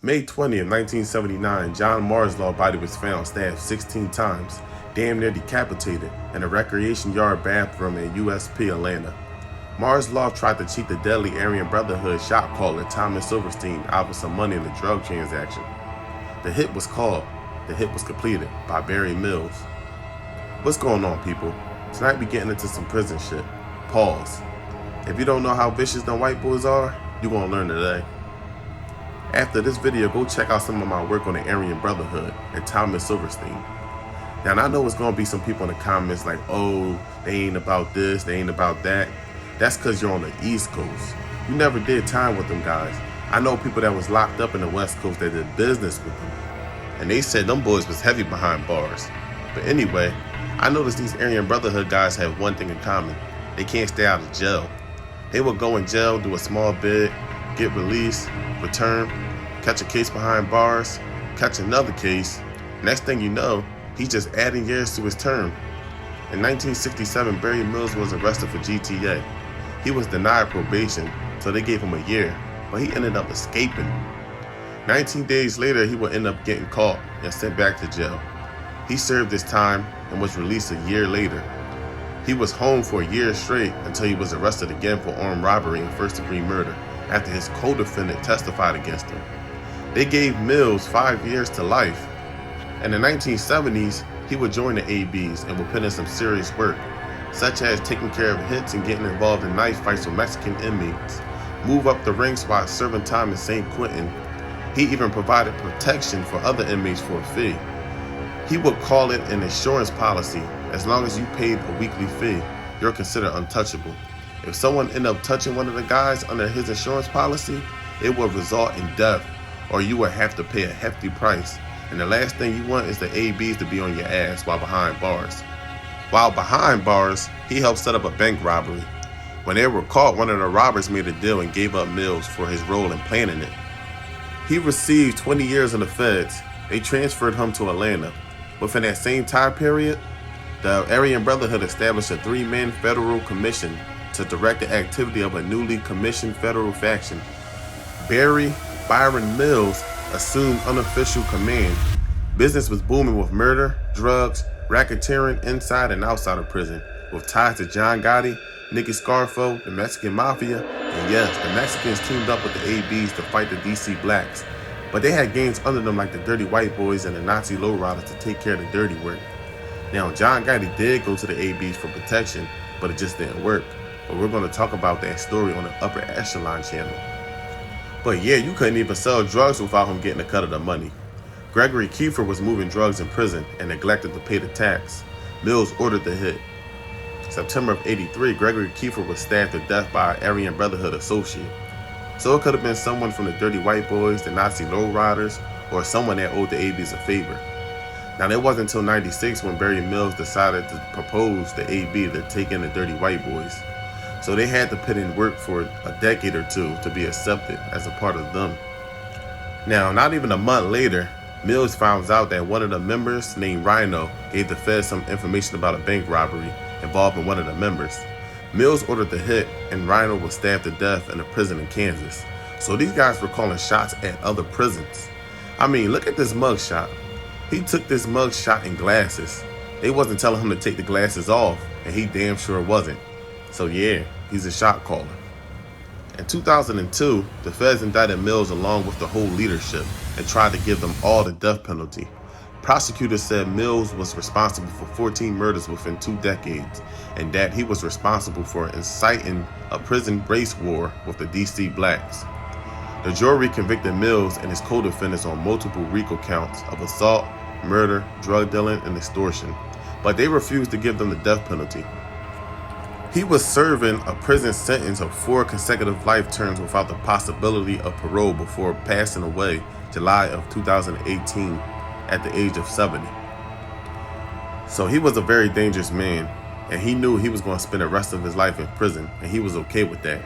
May 20th, 1979, John Marslaw's body was found stabbed 16 times, damn near decapitated, in a recreation yard bathroom in USP, Atlanta. Marslaw tried to cheat the deadly Aryan Brotherhood shot caller Thomas Silverstein out of some money in a drug transaction. The hit was called, the hit was completed by Barty Mills. What's going on, people? Tonight we getting into some prison shit. Pause. If you don't know how vicious them white boys are, you gonna learn today. After this video, go check out some of my work on the Aryan Brotherhood and Thomas Silverstein. Now, I know it's gonna be some people in the comments like, oh, they ain't about this, they ain't about that. That's cause you're on the East Coast. You never did time with them guys. I know people that was locked up in the West Coast that did business with them. And they said them boys was heavy behind bars. But anyway, I noticed these Aryan Brotherhood guys have one thing in common. They can't stay out of jail. They will go in jail, do a small bid, get released, return, catch a case behind bars, catch another case. Next thing you know, he's just adding years to his term. In 1967, Barty Mills was arrested for GTA. He was denied probation, so they gave him a year, but he ended up escaping. 19 days later, he would end up getting caught and sent back to jail. He served his time and was released a year later. He was home for a year straight until he was arrested again for armed robbery and first-degree murder after his co-defendant testified against him. They gave Mills 5 years to life. In the 1970s, he would join the ABs and would put in some serious work, such as taking care of hits and getting involved in knife fights with Mexican inmates, move up the ranks while serving time in St. Quentin. He even provided protection for other inmates for a fee. He would call it an insurance policy. As long as you paid a weekly fee, you're considered untouchable. If someone ended up touching one of the guys under his insurance policy, it would result in death, or you would have to pay a hefty price. And the last thing you want is the ABs to be on your ass while behind bars. While behind bars, he helped set up a bank robbery. When they were caught, one of the robbers made a deal and gave up Mills for his role in planning it. He received 20 years in the feds. They transferred him to Atlanta. Within that same time period, the Aryan Brotherhood established a 3-man federal commission to direct the activity of a newly commissioned federal faction. Byron Mills assumed unofficial command. Business was booming with murder, drugs, racketeering inside and outside of prison, with ties to John Gotti, Nicky Scarfo, the Mexican Mafia, and yes, the Mexicans teamed up with the ABs to fight the DC Blacks. But they had gangs under them like the Dirty White Boys and the Nazi Lowriders to take care of the dirty work. Now, John Gotti did go to the ABs for protection, but it just didn't work. But we're going to talk about that story on the Upper Echelon channel. But yeah, you couldn't even sell drugs without him getting a cut of the money. Gregory Kiefer was moving drugs in prison and neglected to pay the tax. Mills ordered the hit. September of '83, Gregory Kiefer was stabbed to death by an Aryan Brotherhood associate. So it could have been someone from the Dirty White Boys, the Nazi Lowriders, or someone that owed the ABs a favor. Now, it wasn't until '96 when Barty Mills decided to propose the AB to take in the Dirty White Boys. So they had to put in work for a decade or two to be accepted as a part of them. Now, not even a month later, Mills finds out that one of the members, named Rhino, gave the feds some information about a bank robbery involving one of the members. Mills ordered the hit, and Rhino was stabbed to death in a prison in Kansas. So these guys were calling shots at other prisons. I mean, look at this mugshot. He took this mugshot in glasses. They wasn't telling him to take the glasses off, and he damn sure wasn't. So yeah, he's a shot caller. In 2002, the feds indicted Mills along with the whole leadership and tried to give them all the death penalty. Prosecutors said Mills was responsible for 14 murders within 2 decades, and that he was responsible for inciting a prison race war with the DC Blacks. The jury convicted Mills and his co-defendants on multiple RICO counts of assault, murder, drug dealing, and extortion, but they refused to give them the death penalty. He was serving a prison sentence of 4 consecutive life terms without the possibility of parole before passing away July of 2018 at the age of 70. So he was a very dangerous man, and he knew he was going to spend the rest of his life in prison, and he was okay with that.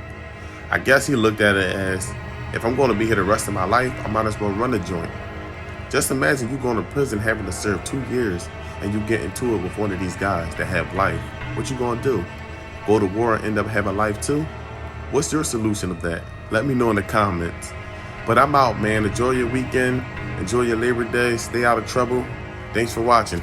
I guess he looked at it as, if I'm going to be here the rest of my life, I might as well run the joint. Just imagine you going to prison having to serve 2 years, and you get into it with one of these guys that have life. What you going to do? Go to war and end up having life too? What's your solution of that? Let me know in the comments. But I'm out, man. Enjoy your weekend. Enjoy your Labor Day. Stay out of trouble. Thanks for watching.